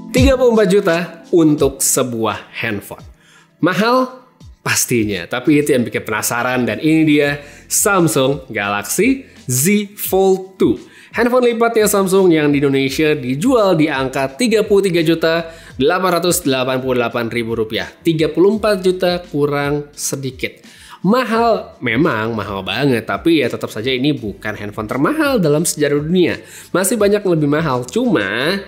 $34 juta untuk sebuah handphone. Mahal? Pastinya, tapi itu yang bikin penasaran dan ini dia Samsung Galaxy Z Fold 2. Handphone lipatnya Samsung yang di Indonesia dijual di angka Rp33.888.000. 34 juta kurang sedikit. Mahal, memang mahal banget, tapi ya tetap saja ini bukan handphone termahal dalam sejarah dunia. Masih banyak yang lebih mahal, cuma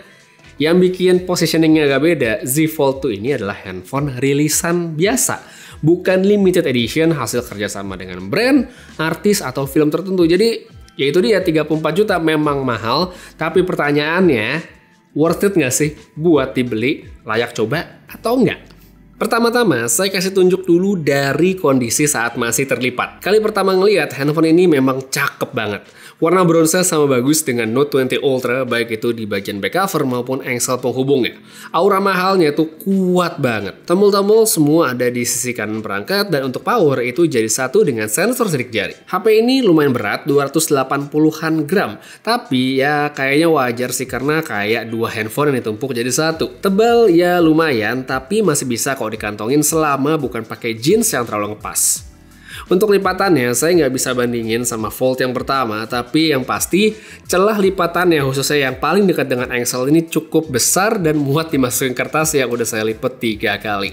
yang bikin positioningnya agak beda, Z Fold 2 ini adalah handphone rilisan biasa, bukan limited edition hasil kerjasama dengan brand, artis, atau film tertentu. Jadi, ya itu dia, 34 juta memang mahal, tapi pertanyaannya, worth it nggak sih buat dibeli? Layak coba atau enggak? Pertama-tama, saya kasih tunjuk dulu dari kondisi saat masih terlipat. Kali pertama ngelihat handphone ini memang cakep banget. Warna bronze sama bagus dengan Note 20 Ultra, baik itu di bagian back cover maupun engsel penghubungnya. Aura mahalnya tuh kuat banget. Tombol-tombol semua ada di sisi kanan perangkat dan untuk power itu jadi satu dengan sensor sidik jari. HP ini lumayan berat, 280-an gram. Tapi ya kayaknya wajar sih karena kayak dua handphone yang ditumpuk jadi satu. Tebal ya lumayan, tapi masih bisa kok dikantongin selama bukan pakai jeans yang terlalu ngepas. Untuk lipatannya, saya nggak bisa bandingin sama Fold yang pertama, tapi yang pasti celah lipatannya khususnya yang paling dekat dengan engsel ini cukup besar dan muat dimasukin kertas yang udah saya lipat 3 kali.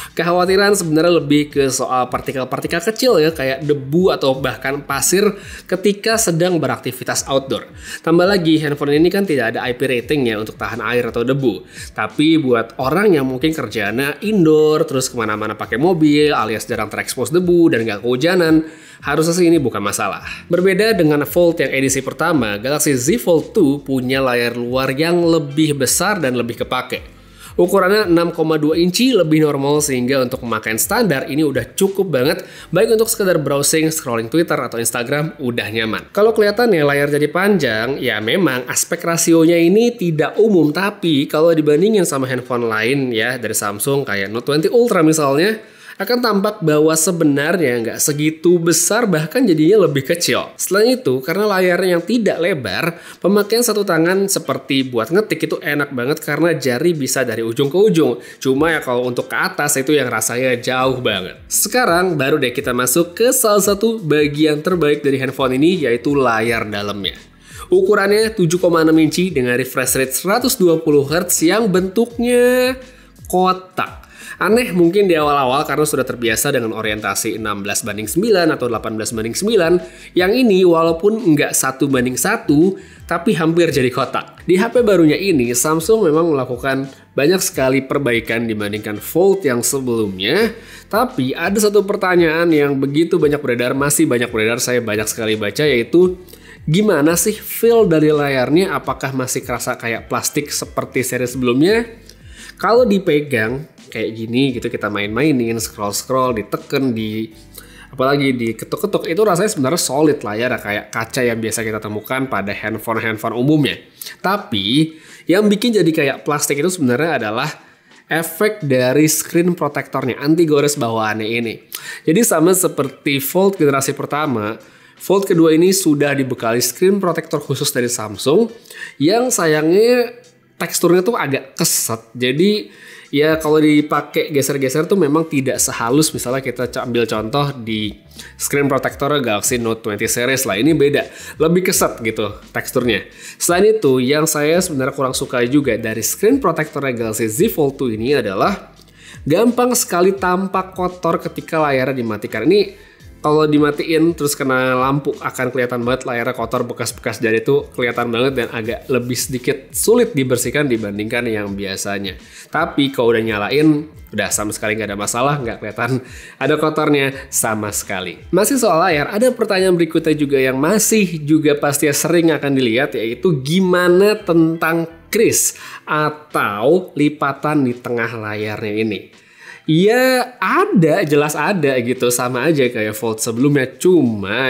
Kekhawatiran sebenarnya lebih ke soal partikel-partikel kecil ya, kayak debu atau bahkan pasir ketika sedang beraktivitas outdoor. Tambah lagi, handphone ini kan tidak ada IP rating ya untuk tahan air atau debu. Tapi buat orang yang mungkin kerjaannya indoor, terus kemana-mana pakai mobil, alias jarang terekspos debu dan nggak kehujanan, harusnya sih ini bukan masalah. Berbeda dengan Fold yang edisi pertama, Galaxy Z Fold 2 punya layar luar yang lebih besar dan lebih kepake. Ukurannya 6,2 inci lebih normal sehingga untuk pemakaian standar ini udah cukup banget, baik untuk sekedar browsing, scrolling Twitter atau Instagram udah nyaman. Kalau kelihatannya layar jadi panjang, ya memang aspek rasionya ini tidak umum, tapi kalau dibandingin sama handphone lain ya dari Samsung kayak Note 20 Ultra misalnya, akan tampak bahwa sebenarnya nggak segitu besar, bahkan jadinya lebih kecil. Selain itu, karena layarnya yang tidak lebar, pemakaian satu tangan seperti buat ngetik itu enak banget karena jari bisa dari ujung ke ujung. Cuma ya kalau untuk ke atas itu yang rasanya jauh banget. Sekarang baru deh kita masuk ke salah satu bagian terbaik dari handphone ini, yaitu layar dalamnya. Ukurannya 7,6 inci dengan refresh rate 120 Hz yang bentuknya kotak. Aneh mungkin di awal-awal karena sudah terbiasa dengan orientasi 16:9 atau 18:9. Yang ini walaupun nggak 1:1, tapi hampir jadi kotak. Di HP barunya ini, Samsung memang melakukan banyak sekali perbaikan dibandingkan Fold yang sebelumnya. Tapi ada satu pertanyaan yang begitu banyak beredar, masih banyak beredar, saya banyak sekali baca, yaitu gimana sih feel dari layarnya? Apakah masih kerasa kayak plastik seperti seri sebelumnya? Kalau dipegang kayak gini gitu, kita main-mainin, scroll-scroll, diteken, apalagi diketuk-ketuk, itu rasanya sebenarnya solid layar kayak kaca yang biasa kita temukan pada handphone umumnya. Tapi yang bikin jadi kayak plastik itu sebenarnya adalah efek dari screen protectornya, anti gores bawaannya ini. Jadi sama seperti Fold generasi pertama, Fold kedua ini sudah dibekali screen protector khusus dari Samsung yang sayangnya teksturnya tuh agak keset. Jadi ya kalau dipakai geser-geser tuh memang tidak sehalus misalnya kita ambil contoh di screen protector Galaxy Note 20 series lah. Ini beda, lebih keset gitu teksturnya. Selain itu, yang saya sebenarnya kurang suka juga dari screen protector Galaxy Z Fold 2 ini adalah gampang sekali tampak kotor ketika layarnya dimatikan. Ini kalau dimatiin terus kena lampu akan kelihatan banget layarnya kotor, bekas-bekas jari itu kelihatan banget dan agak lebih sedikit sulit dibersihkan dibandingkan yang biasanya. Tapi kalau udah nyalain, udah sama sekali nggak ada masalah, nggak kelihatan ada kotornya sama sekali. Masih soal layar, ada pertanyaan berikutnya juga yang masih juga pasti sering akan dilihat, yaitu gimana tentang crease atau lipatan di tengah layarnya ini. Ya ada, jelas ada gitu, sama aja kayak Fold sebelumnya. Cuma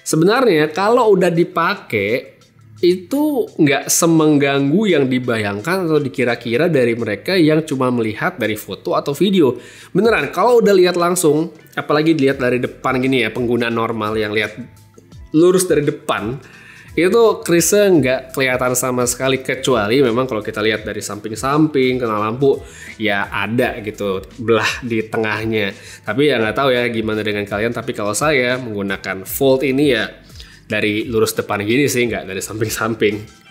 sebenarnya kalau udah dipakai itu nggak semengganggu yang dibayangkan atau dikira-kira dari mereka yang cuma melihat dari foto atau video. Beneran, kalau udah lihat langsung, apalagi dilihat dari depan gini ya, pengguna normal yang lihat lurus dari depan, Itu krisnya nggak kelihatan sama sekali, kecuali memang kalau kita lihat dari samping-samping kena lampu ya ada gitu belah di tengahnya. Tapi ya nggak tahu ya gimana dengan kalian, tapi kalau saya menggunakan fold ini ya dari lurus depan gini sih, nggak dari samping-samping.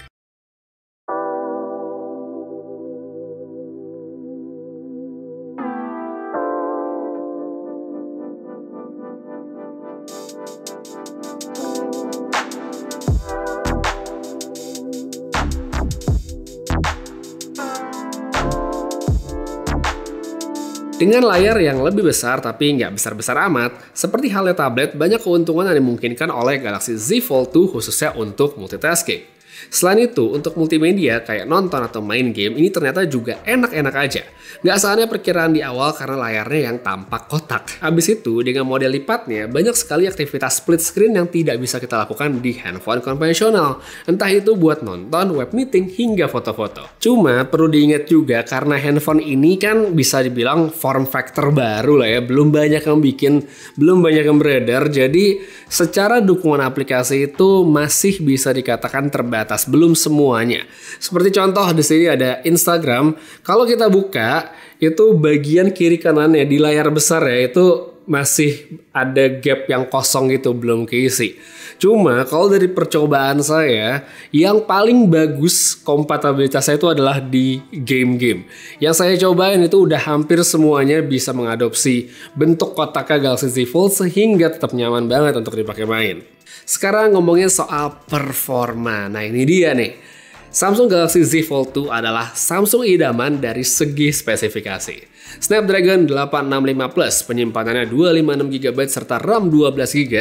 Dengan layar yang lebih besar tapi nggak besar-besar amat, seperti halnya tablet, banyak keuntungan yang dimungkinkan oleh Galaxy Z Fold 2 khususnya untuk multitasking. Selain itu, untuk multimedia kayak nonton atau main game, ini ternyata juga enak-enak aja. Nggak seaneh perkiraan di awal karena layarnya yang tampak kotak. Habis itu, dengan model lipatnya, banyak sekali aktivitas split screen yang tidak bisa kita lakukan di handphone konvensional. Entah itu buat nonton, web meeting, hingga foto-foto. Cuma perlu diingat juga karena handphone ini kan bisa dibilang form factor baru lah ya. Belum banyak yang beredar. Jadi secara dukungan aplikasi itu masih bisa dikatakan terbatas. Belum semuanya. Seperti contoh di sini ada Instagram. Kalau kita buka, itu bagian kiri kanannya di layar besar ya, itu masih ada gap yang kosong gitu, belum keisi. Cuma kalau dari percobaan saya, yang paling bagus kompatibilitasnya itu adalah di game-game. Yang saya cobain itu udah hampir semuanya bisa mengadopsi bentuk kotaknya Galaxy Z Fold sehingga tetap nyaman banget untuk dipakai main. Sekarang ngomongin soal performa. Nah ini dia nih. Samsung Galaxy Z Fold 2 adalah Samsung idaman dari segi spesifikasi. Snapdragon 865 Plus, penyimpanannya 256GB serta RAM 12GB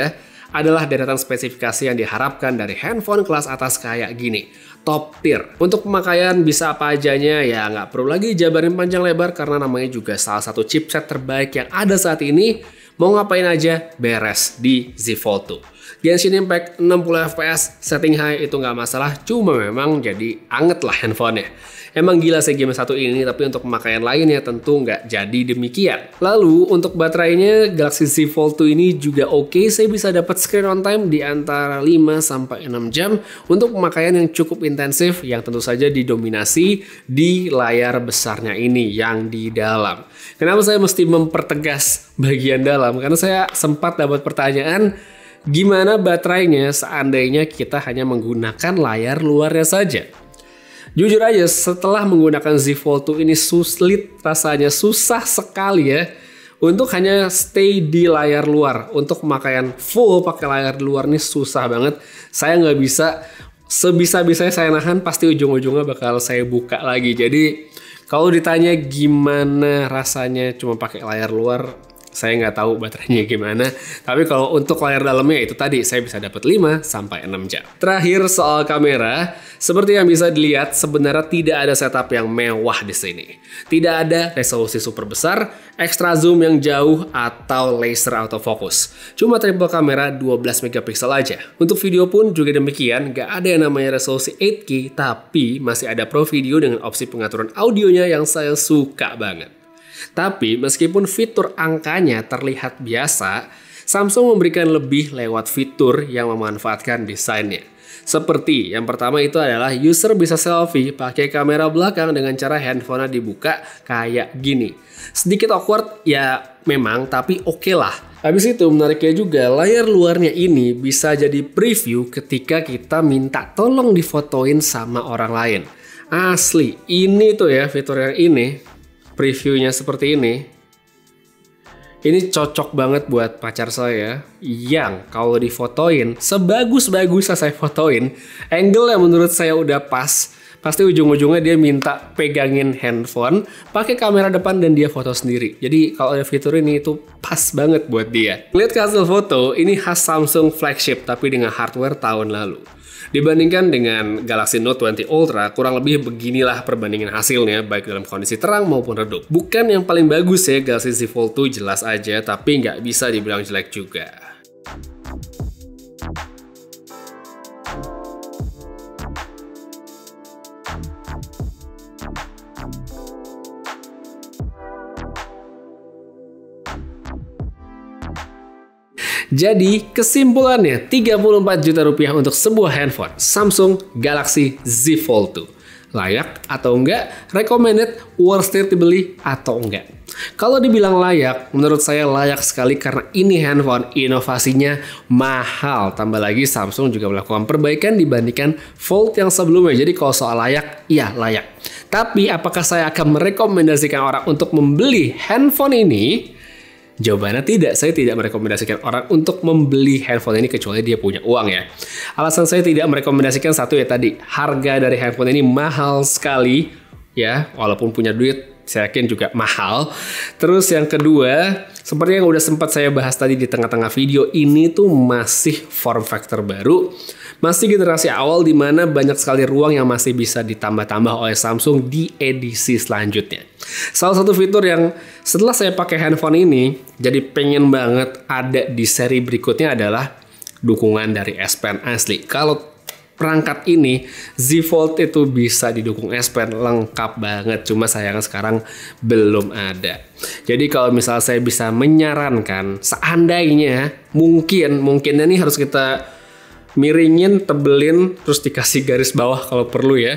adalah deretan spesifikasi yang diharapkan dari handphone kelas atas kayak gini. Top tier. Untuk pemakaian bisa apa ajanya, ya nggak perlu lagi jabarin panjang lebar karena namanya juga salah satu chipset terbaik yang ada saat ini. Mau ngapain aja beres di Z Fold 2. Genshin Impact 60 fps, setting high itu nggak masalah, cuma memang jadi anget lah handphonenya. Emang gila sih game satu ini, tapi untuk pemakaian lainnya tentu nggak jadi demikian. Lalu untuk baterainya Galaxy Z Fold 2 ini juga oke, saya bisa dapat screen on time di antara 5-6 jam untuk pemakaian yang cukup intensif yang tentu saja didominasi di layar besarnya ini yang di dalam. Kenapa saya mesti mempertegas bagian dalam? Karena saya sempat dapat pertanyaan, gimana baterainya seandainya kita hanya menggunakan layar luarnya saja? Jujur aja, setelah menggunakan Z Fold 2 ini sulit rasanya, susah sekali ya untuk hanya stay di layar luar. Untuk pemakaian full pakai layar luar ini susah banget. Saya nggak bisa, sebisa-bisanya saya nahan, pasti ujung-ujungnya bakal saya buka lagi. Jadi kalau ditanya gimana rasanya cuma pakai layar luar, saya nggak tahu baterainya gimana. Tapi kalau untuk layar dalamnya itu tadi, saya bisa dapat 5-6 jam. Terakhir soal kamera, seperti yang bisa dilihat sebenarnya tidak ada setup yang mewah di sini. Tidak ada resolusi super besar, extra zoom yang jauh atau laser autofocus. Cuma triple kamera 12 megapiksel aja. Untuk video pun juga demikian, nggak ada yang namanya resolusi 8K, tapi masih ada Pro Video dengan opsi pengaturan audionya yang saya suka banget. Tapi meskipun fitur angkanya terlihat biasa, Samsung memberikan lebih lewat fitur yang memanfaatkan desainnya. Seperti yang pertama itu adalah user bisa selfie pakai kamera belakang dengan cara handphonenya dibuka kayak gini. Sedikit awkward ya memang, tapi oke lah. Habis itu menariknya juga layar luarnya ini bisa jadi preview ketika kita minta tolong difotoin sama orang lain. Asli, ini tuh ya fitur yang ini. Previewnya seperti ini cocok banget buat pacar saya yang kalau difotoin, sebagus-bagusnya saya fotoin, angle yang menurut saya udah pas, pasti ujung-ujungnya dia minta pegangin handphone, pakai kamera depan dan dia foto sendiri. Jadi kalau ada fitur ini itu pas banget buat dia. Lihat ke hasil foto, ini khas Samsung flagship tapi dengan hardware tahun lalu. Dibandingkan dengan Galaxy Note 20 Ultra, kurang lebih beginilah perbandingan hasilnya, baik dalam kondisi terang maupun redup. Bukan yang paling bagus ya, Galaxy Z Fold 2 jelas aja, tapi nggak bisa dibilang jelek juga. Jadi kesimpulannya 34 juta rupiah untuk sebuah handphone Samsung Galaxy Z Fold 2. Layak atau enggak? Recommended, worth it dibeli atau enggak? Kalau dibilang layak, menurut saya layak sekali karena ini handphone inovasinya mahal. Tambah lagi Samsung juga melakukan perbaikan dibandingkan Fold yang sebelumnya. Jadi kalau soal layak, iya layak. Tapi apakah saya akan merekomendasikan orang untuk membeli handphone ini? Jawabannya tidak, saya tidak merekomendasikan orang untuk membeli handphone ini kecuali dia punya uang ya. Alasan saya tidak merekomendasikan satu ya tadi, harga dari handphone ini mahal sekali ya, walaupun punya duit saya yakin juga mahal. Terus yang kedua, seperti yang udah sempat saya bahas tadi di tengah-tengah video, ini tuh masih form factor baru, masih generasi awal di mana banyak sekali ruang yang masih bisa ditambah-tambah oleh Samsung di edisi selanjutnya. Salah satu fitur yang setelah saya pakai handphone ini, jadi pengen banget ada di seri berikutnya adalah dukungan dari S Pen asli. Kalau perangkat ini, Z Fold itu bisa didukung S Pen lengkap banget, cuma sayangnya sekarang belum ada. Jadi kalau misalnya saya bisa menyarankan, seandainya mungkinnya nih harus kita miringin, tebelin, terus dikasih garis bawah kalau perlu ya.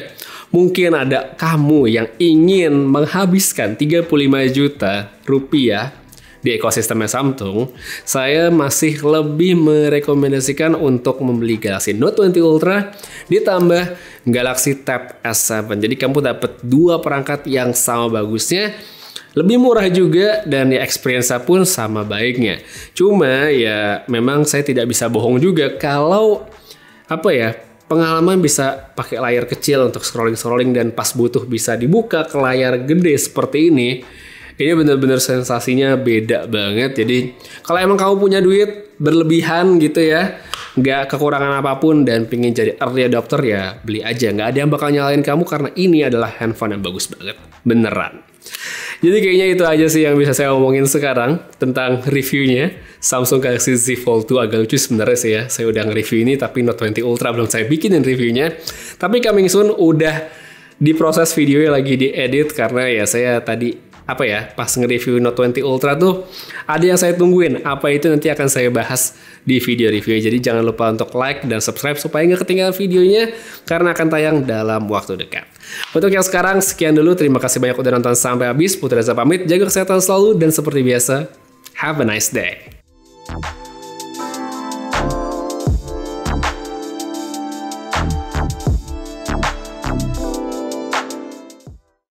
Mungkin ada kamu yang ingin menghabiskan 35 juta rupiah di ekosistemnya Samsung, saya masih lebih merekomendasikan untuk membeli Galaxy Note 20 Ultra ditambah Galaxy Tab S7. Jadi kamu dapat dua perangkat yang sama bagusnya, lebih murah juga, dan ya experience pun sama baiknya. Cuma ya memang saya tidak bisa bohong juga kalau pengalaman bisa pakai layar kecil untuk scrolling dan pas butuh bisa dibuka ke layar gede seperti ini. Ini benar-benar sensasinya beda banget. Jadi kalau emang kamu punya duit berlebihan gitu ya, nggak kekurangan apapun dan pengen jadi early adopter, ya beli aja. Nggak ada yang bakal nyalain kamu karena ini adalah handphone yang bagus banget. Beneran. Jadi kayaknya itu aja sih yang bisa saya omongin sekarang tentang reviewnya Samsung Galaxy Z Fold 2. Agak lucu sebenarnya sih ya, saya udah nge-review ini tapi Note 20 Ultra belum saya bikinin reviewnya. Tapi coming soon, udah diproses videonya, lagi diedit karena ya saya tadi pas nge-review Note 20 Ultra tuh ada yang saya tungguin. Apa itu nanti akan saya bahas di video reviewnya. Jadi jangan lupa untuk like dan subscribe supaya nggak ketinggalan videonya karena akan tayang dalam waktu dekat. Untuk yang sekarang sekian dulu. Terima kasih banyak udah nonton sampai habis. Putra Reza pamit, jaga kesehatan selalu dan seperti biasa, have a nice day.